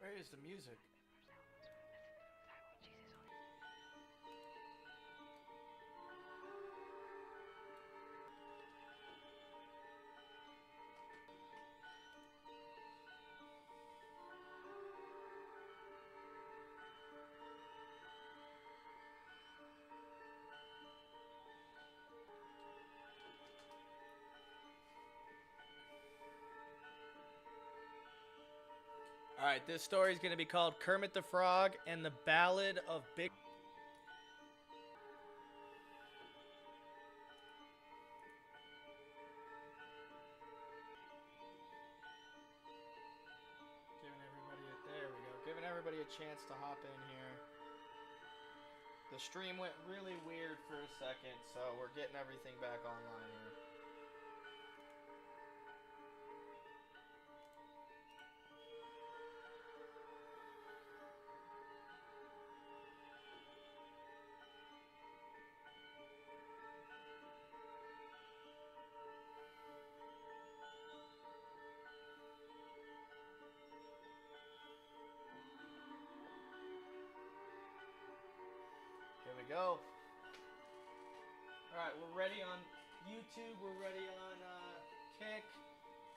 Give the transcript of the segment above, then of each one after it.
Where is the music? Alright, this story is going to be called Kermit the Frog and the Ballad of Big... Giving everybody a chance to hop in here. The stream went really weird for a second, so we're getting everything back online here. Here we go. Alright, we're ready on YouTube. We're ready on Kick.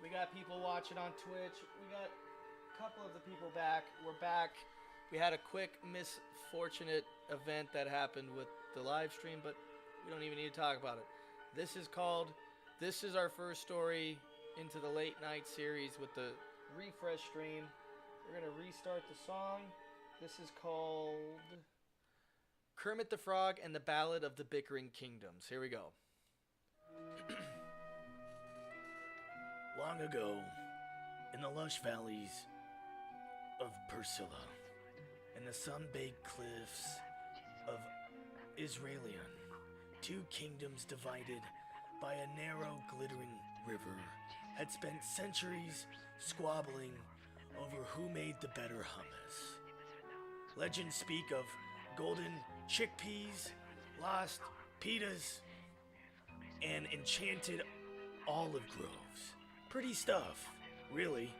We got people watching on Twitch. We got a couple of the people back. We're back. We had a quick misfortunate event that happened with the live stream, but we don't even need to talk about it. This is our first story into the late night series with the refresh stream. We're going to restart the song. This is called Kermit the Frog and the Ballad of the Bickering Kingdoms. Here we go. Long ago, in the lush valleys of Persilla, and the sun-baked cliffs of Israelion, two kingdoms divided by a narrow, glittering river had spent centuries squabbling over who made the better hummus. Legends speak of golden chickpeas, lost pitas, and enchanted olive groves. Pretty stuff, really.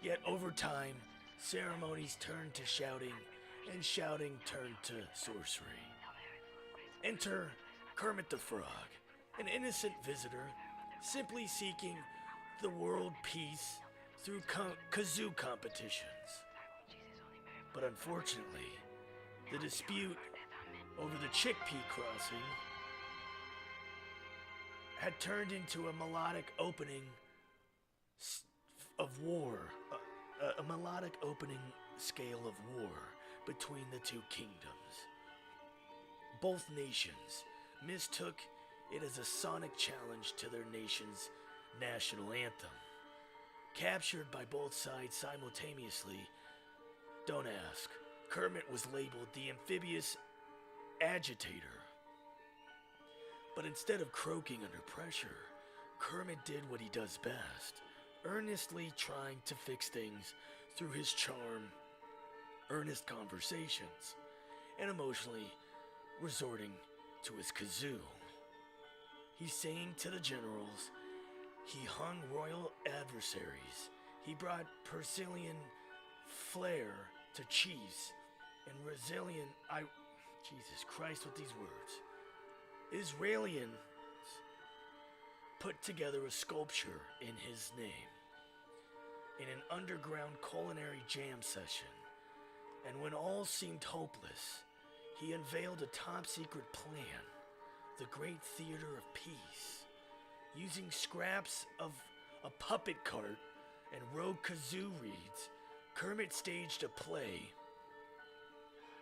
Yet over time, ceremonies turned to shouting, and shouting turned to sorcery. Enter Kermit the Frog, an innocent visitor, simply seeking the world peace through kazoo competitions. But unfortunately, the dispute over the chickpea crossing had turned into a melodic opening of war, a melodic opening scale of war between the two kingdoms. Both nations mistook it as a sonic challenge to their nation's national anthem. Captured by both sides simultaneously, don't ask. Kermit was labeled the amphibious agitator. But instead of croaking under pressure, Kermit did what he does best, earnestly trying to fix things through his charm, earnest conversations, and emotionally resorting to his kazoo. He sang to the generals, he hung royal adversaries, he brought Persilian flair to chiefs, and Jesus Christ with these words. Israelians put together a sculpture in his name in an underground culinary jam session, and when all seemed hopeless, he unveiled a top-secret plan, the Great Theater of Peace. Using scraps of a puppet cart and rogue kazoo reeds, Kermit staged a play.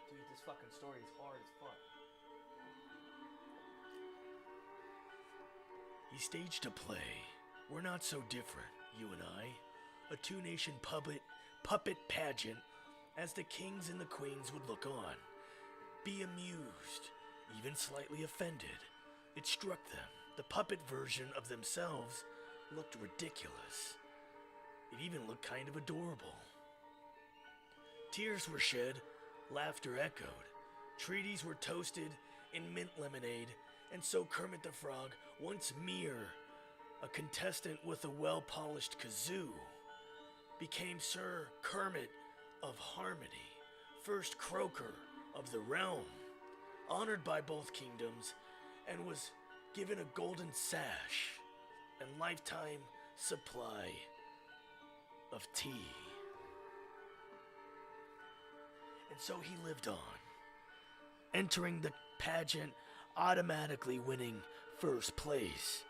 Dude, this fucking story is hard as fuck. He staged a play. We're not so different, you and I. A two-nation puppet pageant as the kings and the queens would look on. Be amused, even slightly offended. It struck them. The puppet version of themselves looked ridiculous. It even looked kind of adorable. Tears were shed, laughter echoed. Treaties were toasted in mint lemonade, and so Kermit the Frog, once mere a contestant with a well-polished kazoo, became Sir Kermit of Harmony, first croaker of the realm, honored by both kingdoms, and was given a golden sash and lifetime supply of tea. And so he lived on, entering the pageant, automatically winning first place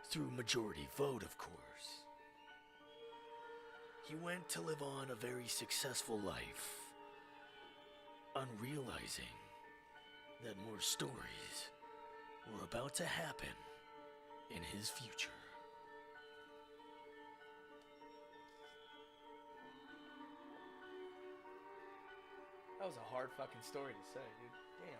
through majority vote, of course. He went to live on a very successful life, unrealizing that more stories were about to happen in his future. That was a hard fucking story to say, dude. Damn.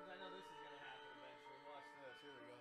I know this is gonna happen eventually. Watch this. Here we go.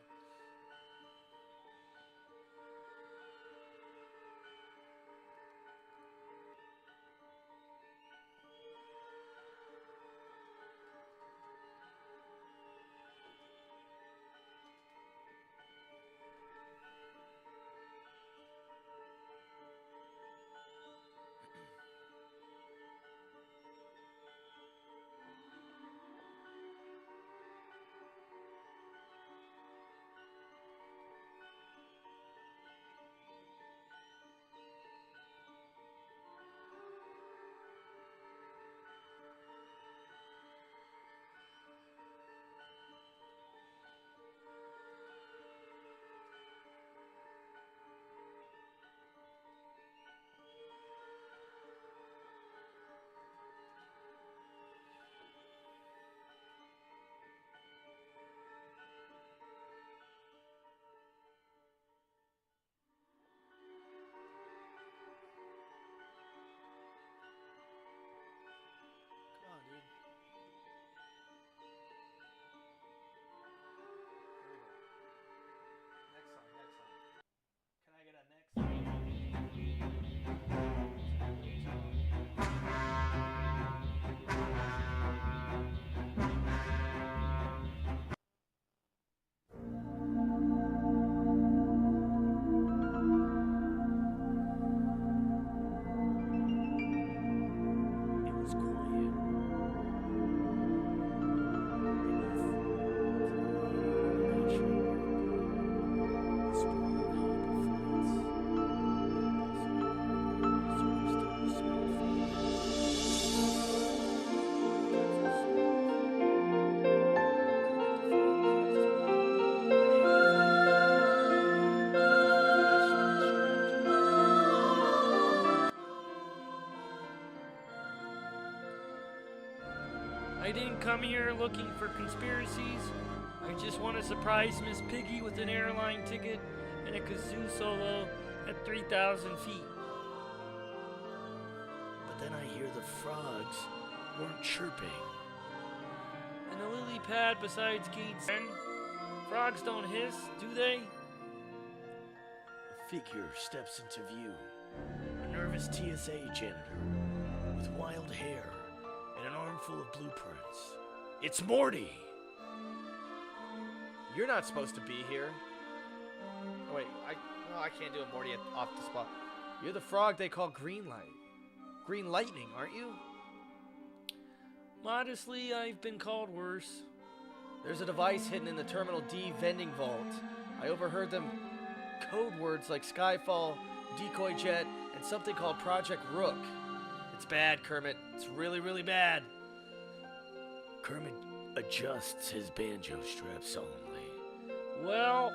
Come on, dude. Here we go. Next song, next song. Can I get a next song? It was quiet. I didn't come here looking for conspiracies. I just want to surprise Miss Piggy with an airline ticket and a kazoo solo at 3,000 feet. But then I hear the frogs weren't chirping. And the lily pad besides gates. And frogs don't hiss, do they? A figure steps into view. A nervous TSA janitor with wild hair and an armful of blueprints. It's Morty! You're not supposed to be here. Oh, wait, I can't do a Morty off the spot. You're the frog they call Green Light. Green Lightning, aren't you? Modestly, I've been called worse. There's a device hidden in the Terminal D vending vault. I overheard them code words like Skyfall, Decoy Jet, and something called Project Rook. It's bad, Kermit. It's really, really bad. Kermit adjusts his banjo strap solemnly. Well,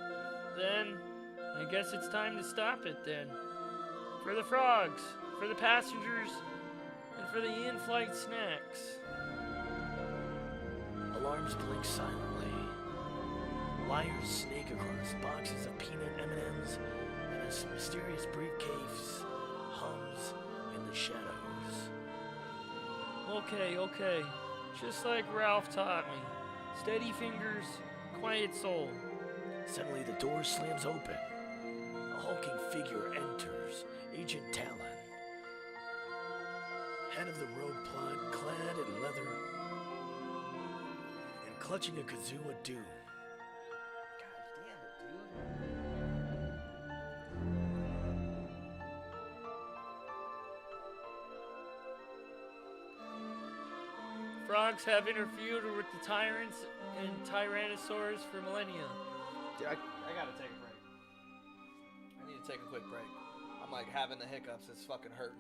then, I guess it's time to stop it then. For the frogs, for the passengers, and for the in-flight snacks. Alarms blink silently. Liars snake across boxes of peanut M&Ms, and a mysterious briefcase hums in the shadows. Okay. Just like Ralph taught me. Steady fingers, quiet soul. Suddenly the door slams open. A hulking figure enters, Agent Talon. Head of the rogue plot, clad in leather, and clutching a kazoo of doom. Frogs have interfered with the tyrants and tyrannosaurs for millennia. Dude, I gotta take a break. I need to take a quick break. I'm like having the hiccups. It's fucking hurting.